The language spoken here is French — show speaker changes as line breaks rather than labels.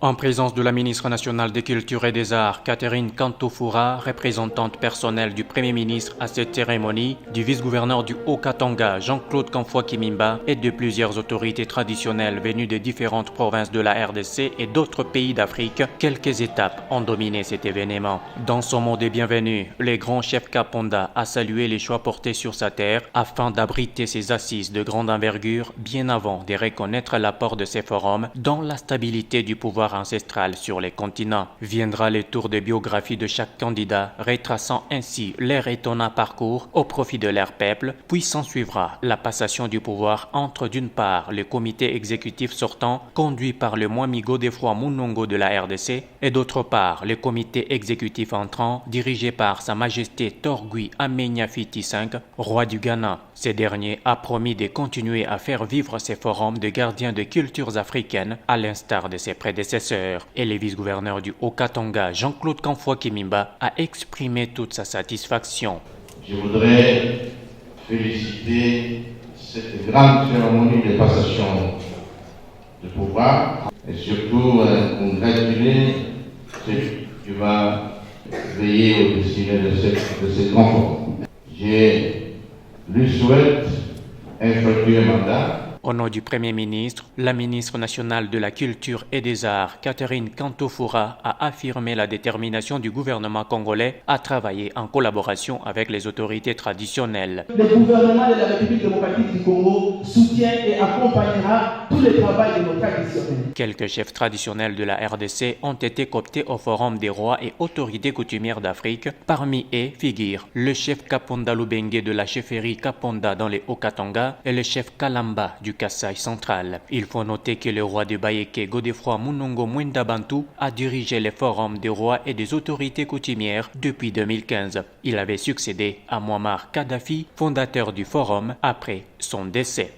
En présence de la ministre nationale des Cultures et des Arts, Catherine Kantofoura, représentante personnelle du Premier ministre à cette cérémonie, du vice-gouverneur du Haut-Katanga, Jean-Claude Kamfwa-Kimimba, et de plusieurs autorités traditionnelles venues des différentes provinces de la RDC et d'autres pays d'Afrique, quelques étapes ont dominé cet événement. Dans son mot de bienvenue, le grand chef Kaponda a salué les choix portés sur sa terre afin d'abriter ses assises de grande envergure bien avant de reconnaître l'apport de ces forums dans la stabilité du pouvoir ancestral sur les continents. Viendra le tour de biographie de chaque candidat, retraçant ainsi leur étonnant parcours au profit de leur peuple, puis s'ensuivra la passation du pouvoir entre d'une part le comité exécutif sortant, conduit par le Mwami Godefroid Munongo de la RDC, et d'autre part le comité exécutif entrant, dirigé par Sa Majesté Torgui Amenya Fiti V, roi du Ghana. Ce dernier a promis de continuer à faire vivre ces forums de gardiens de cultures africaines, à l'instar de ses prédécesseurs. Et le vice-gouverneur du Haut-Katanga, Jean-Claude Kamfwa-Kimimba, a exprimé toute sa satisfaction.
Je voudrais féliciter cette grande cérémonie de passation de pouvoir et surtout congratuler celui qui va veiller au destiné de ces grands forums. Je lui souhaite un fructueux mandat.
Au nom du Premier ministre, la ministre nationale de la Culture et des Arts, Catherine Kantofoura, a affirmé la détermination du gouvernement congolais à travailler en collaboration avec les autorités traditionnelles.
Le gouvernement de la République démocratique du Congo soutient et accompagnera tout le travail de nos traditionnels.
Quelques chefs traditionnels de la RDC ont été cooptés au Forum des rois et autorités coutumières d'Afrique. Parmi eux figurent le chef Kaponda Lubenge de la chefferie Kaponda dans les Haut-Katanga et le chef Kalamba du Kasaï central. Il faut noter que le roi de Bayeke, Godefroid Munongo Mwenda Bantu, a dirigé les forums des rois et des autorités coutumières depuis 2015. Il avait succédé à Muammar Kadhafi, fondateur du forum, après son décès.